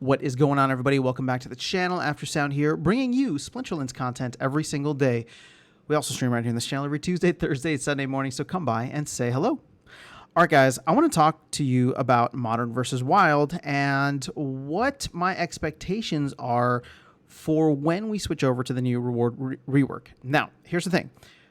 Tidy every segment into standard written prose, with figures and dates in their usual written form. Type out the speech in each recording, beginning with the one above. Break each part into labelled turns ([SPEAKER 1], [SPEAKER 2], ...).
[SPEAKER 1] What is going on, everybody? Welcome back to the channel. After Sound here, bringing you Splinterlands content every single day. We also stream right here in this channel every Tuesday, Thursday, Sunday morning, so come by and say hello. All right, guys, I want to talk to you about Modern versus Wild and what my expectations are for when we switch over to the new reward rework. Now, here's the thing.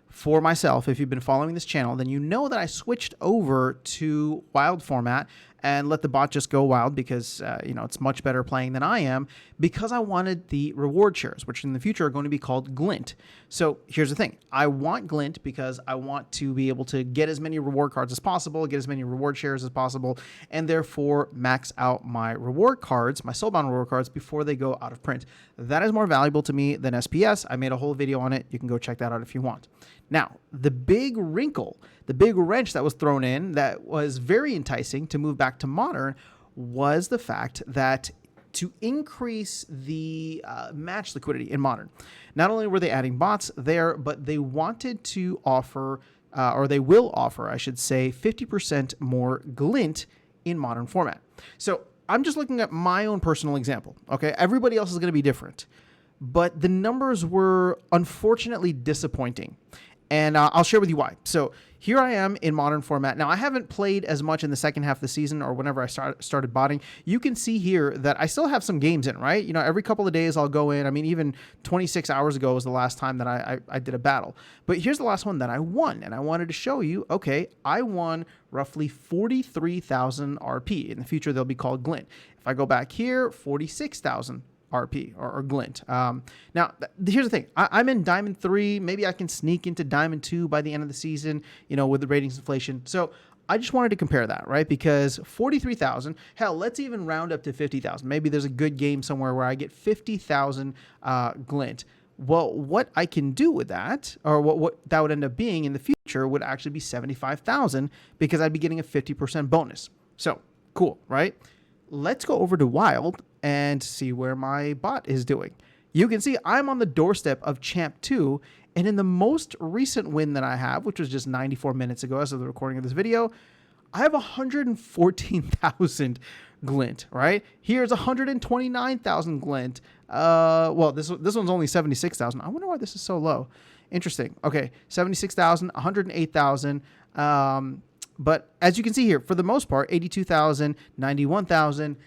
[SPEAKER 1] For myself, if you've been following this channel, then you know that I switched over to Wild format and let the bot just go wild because, it's much better playing than I am, because I wanted the reward shares, which in the future are going to be called Glint. So here's the thing. I want Glint because I want to be able to get as many reward cards as possible, get as many reward shares as possible, and therefore max out my reward cards, my soulbound reward cards, before they go out of print. That is more valuable to me than SPS. I made a whole video on it. You can go check that out if you want. Now, the big wrinkle, the big wrench that was thrown in that was very enticing to move back to Modern was the fact that to increase the match liquidity in Modern, not only were they adding bots there, but they wanted to offer, or they will offer, I should say, 50% more Glint in Modern format. So I'm just looking at my own personal example, okay? Everybody else is going to be different, but the numbers were unfortunately disappointing. And I'll share with you why. So here I am in Modern format. Now, I haven't played as much in the second half of the season or whenever I started botting. You can see here that I still have some games in, right? Every couple of days I'll go in. I mean, even 26 hours ago was the last time that I did a battle. But here's the last one that I won. And I wanted to show you, okay, I won roughly 43,000 RP. In the future, they'll be called Glint. If I go back here, 46,000 RP or Glint. Now, here's the thing. I'm in Diamond 3. Maybe I can sneak into Diamond 2 by the end of the season, with the ratings inflation. So I just wanted to compare that, right? Because 43,000, hell, let's even round up to 50,000. Maybe there's a good game somewhere where I get 50,000 Glint. Well, what I can do with that, or what that would end up being in the future, would actually be 75,000 because I'd be getting a 50% bonus. So cool, right? Let's go over to Wild and see where my bot is doing. You can see I'm on the doorstep of Champ 2, and in the most recent win that I have, which was just 94 minutes ago as of the recording of this video, I have 114,000 Glint, right? Here's 129,000 Glint. Well, this one's only 76,000. I wonder why this is so low. Interesting. Okay, 76,000, 108,000. But as you can see here, for the most part, 82,000, 91,000,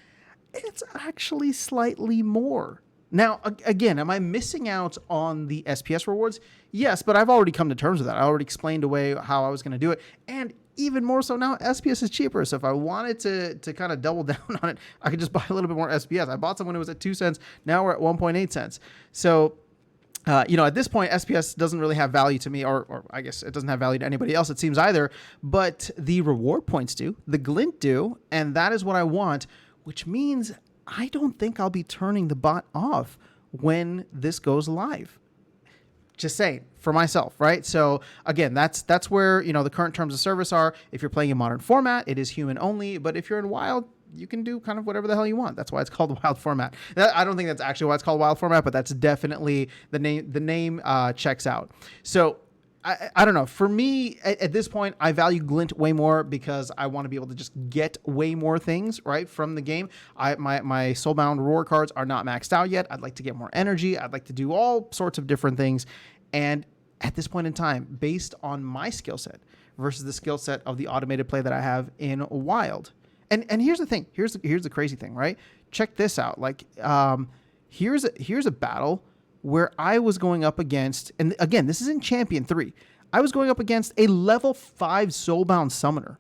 [SPEAKER 1] it's actually slightly more. Now, again, am I missing out on the SPS rewards? Yes, but I've already come to terms with that. I already explained away how I was going to do it. And even more so now, SPS is cheaper. So if I wanted to kind of double down on it, I could just buy a little bit more SPS. I bought some when it was at 2 cents. Now we're at 1.8 cents. So at this point, SPS doesn't really have value to me, or I guess it doesn't have value to anybody else, it seems either, but the reward points do, the Glint do, and that is what I want, which means I don't think I'll be turning the bot off when this goes live. Just saying, for myself, right? So again, that's where, the current terms of service are. If you're playing in Modern format, it is human only, but if you're in Wild, you can do kind of whatever the hell you want. That's why it's called Wild format. I don't think that's actually why it's called Wild format, but that's definitely the name. The name checks out. So I don't know. For me, at this point, I value Glint way more because I want to be able to just get way more things, right, from the game. My soulbound reward cards are not maxed out yet. I'd like to get more energy. I'd like to do all sorts of different things. And at this point in time, based on my skill set versus the skill set of the automated play that I have in Wild. And here's the thing. Here's the crazy thing, right? Check this out. Like, here's a battle where I was going up against, and again, this is in Champion 3. I was going up against a level 5 soulbound summoner.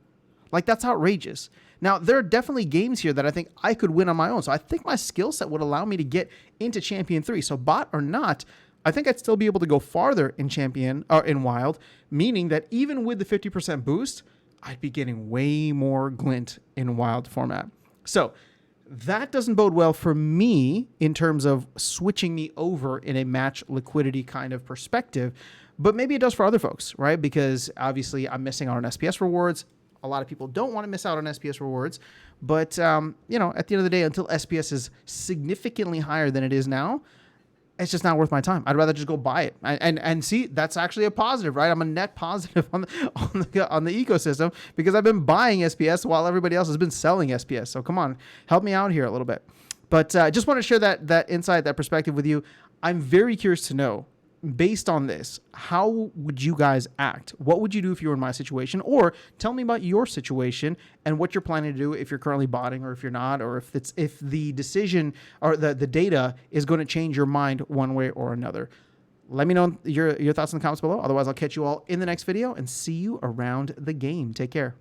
[SPEAKER 1] Like, that's outrageous. Now, there are definitely games here that I think I could win on my own. So I think my skill set would allow me to get into Champion 3. So bot or not, I think I'd still be able to go farther in Champion or in Wild, meaning that even with the 50% boost, I'd be getting way more Glint in Wild format. So that doesn't bode well for me in terms of switching me over in a match liquidity kind of perspective, but maybe it does for other folks, right? Because obviously I'm missing out on SPS rewards. A lot of people don't want to miss out on SPS rewards, but at the end of the day, until SPS is significantly higher than it is now, it's just not worth my time. I'd rather just go buy it and see. That's actually a positive, right? I'm a net positive on the ecosystem because I've been buying SPS while everybody else has been selling SPS. So come on, help me out here a little bit. But I just want to share that insight, that perspective with you. I'm very curious to know, based on this, how would you guys act? What would you do if you were in my situation? Or tell me about your situation and what you're planning to do if you're currently botting or if you're not, or if the decision or the data is going to change your mind one way or another. Let me know your thoughts in the comments below. Otherwise, I'll catch you all in the next video and see you around the game. Take care.